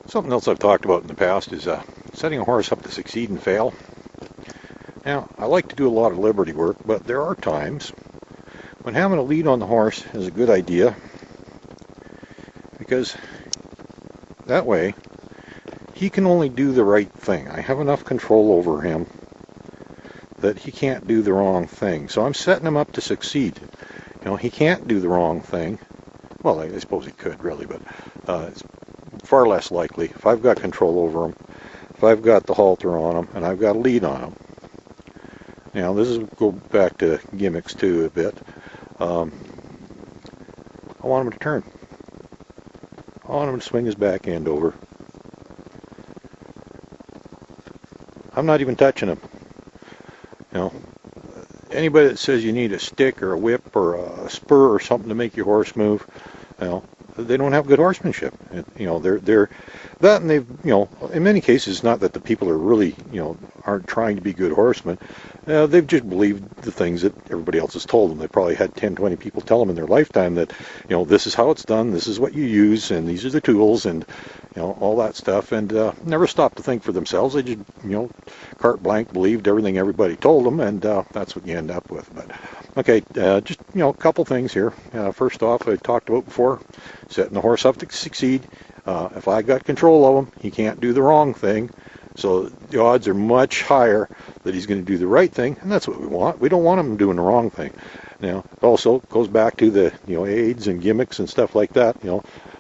Something else I've talked about in the past is setting a horse up to succeed and fail. Now, I like to do a lot of liberty work, but there are times when having a lead on the horse is a good idea, because that way he can only do the right thing. I have enough control over him that he can't do the wrong thing. So I'm setting him up to succeed. He can't do the wrong thing. Well, I suppose he could, really, but it's far less likely if I've got control over him, if I've got the halter on him, and I've got a lead on him. Now, this is go back to gimmicks, too, a bit. I want him to turn. I want him to swing his back end over. I'm not even touching him. Anybody that says you need a stick or a whip or a spur or something to make your horse move, they don't have good horsemanship. They're that, and they've, in many cases, not that the people are really, aren't trying to be good horsemen. They've just believed the things that everybody else has told them. They probably had 10, 20 people tell them in their lifetime that, this is how it's done, this is what you use, and these are the tools, and, all that stuff, and never stopped to think for themselves. They just, carte blanche believed everything everybody told them, and that's what you end up with. But okay, just, a couple things here. First off, I talked about before, setting the horse up to succeed. If I got control of him, he can't do the wrong thing. So the odds are much higher that he's going to do the right thing, and that's what we want. We don't want him doing the wrong thing. Now, it also goes back to the aids and gimmicks and stuff like that.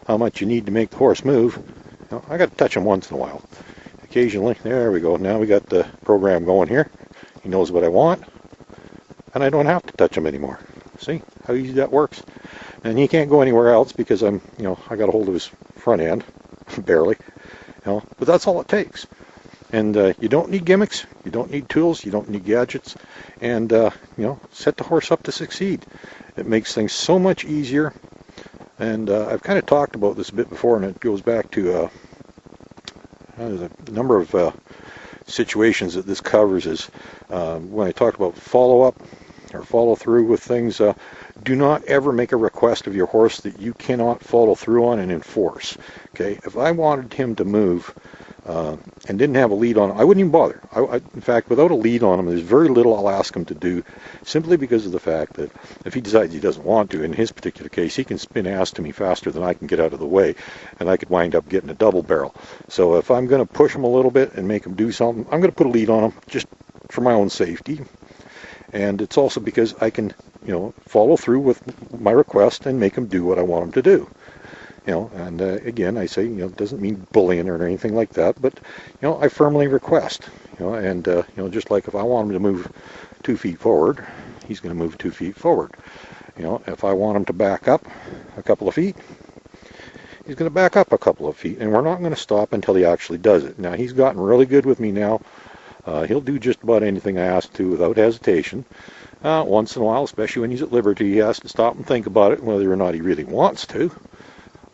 How much you need to make the horse move. I got to touch him once in a while. Occasionally, there we go. Now we got the program going here. He knows what I want, and I don't have to touch him anymore. See how easy that works? And he can't go anywhere else because I got a hold of his front end, barely. But that's all it takes. And you don't need gimmicks, you don't need tools, you don't need gadgets, and set the horse up to succeed. It makes things so much easier. And I've kind of talked about this a bit before, and it goes back to the number of situations that this covers. Is when I talked about follow-up or follow-through with things. Do not ever make a request of your horse that you cannot follow through on and enforce. Okay, if I wanted him to move and didn't have a lead on him, I wouldn't even bother. In fact, without a lead on him, there's very little I'll ask him to do, simply because of the fact that if he decides he doesn't want to, in his particular case, he can spin ass to me faster than I can get out of the way, and I could wind up getting a double barrel. So if I'm going to push him a little bit and make him do something, I'm going to put a lead on him just for my own safety. And it's also because I can, follow through with my request and make him do what I want him to do. And again, I say, it doesn't mean bullying or anything like that, but, I firmly request, and, just like if I want him to move 2 feet forward, he's going to move 2 feet forward. If I want him to back up a couple of feet, he's going to back up a couple of feet, and we're not going to stop until he actually does it. Now, he's gotten really good with me now. He'll do just about anything I ask to without hesitation. Once in a while, especially when he's at liberty, he has to stop and think about it, whether or not he really wants to.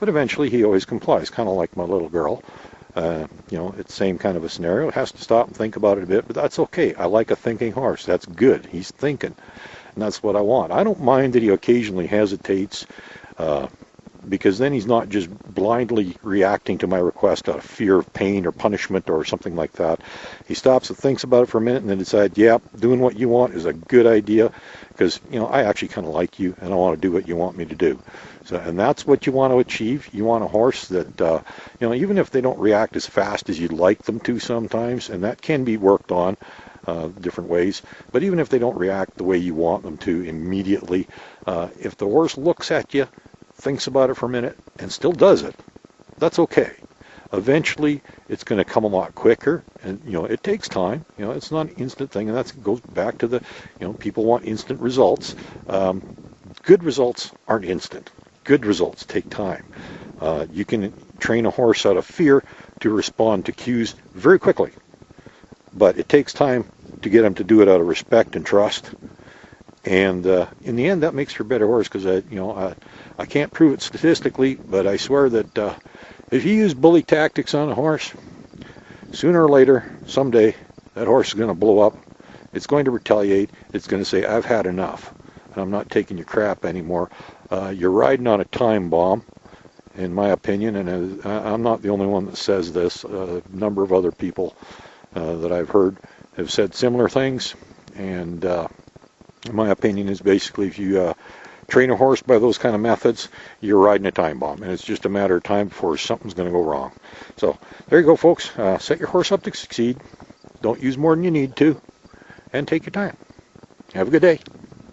But eventually, he always complies, kind of like my little girl. It's the same kind of a scenario. It has to stop and think about it a bit, but that's okay. I like a thinking horse. That's good. He's thinking, and that's what I want. I don't mind that he occasionally hesitates, because then he's not just blindly reacting to my request out of fear of pain or punishment or something like that. He stops and thinks about it for a minute and then decides, yeah, doing what you want is a good idea, because, I actually kind of like you and I want to do what you want me to do. So, and that's what you want to achieve. You want a horse that, even if they don't react as fast as you'd like them to sometimes, and that can be worked on different ways, but even if they don't react the way you want them to immediately, if the horse looks at you, thinks about it for a minute, and still does it, that's okay. Eventually, it's going to come a lot quicker, and, it takes time. It's not an instant thing, and that goes back to the, people want instant results. Good results aren't instant. Good results take time. You can train a horse out of fear to respond to cues very quickly, but it takes time to get him to do it out of respect and trust. And in the end, that makes for a better horse, because I can't prove it statistically, but I swear that if you use bully tactics on a horse, sooner or later, someday, that horse is going to blow up. It's going to retaliate. It's going to say, I've had enough, and I'm not taking your crap anymore. You're riding on a time bomb, in my opinion, and I'm not the only one that says this, a number of other people that I've heard have said similar things, and my opinion is basically if you train a horse by those kind of methods, you're riding a time bomb, and it's just a matter of time before something's going to go wrong. So there you go, folks. Set your horse up to succeed. Don't use more than you need to, and take your time. Have a good day.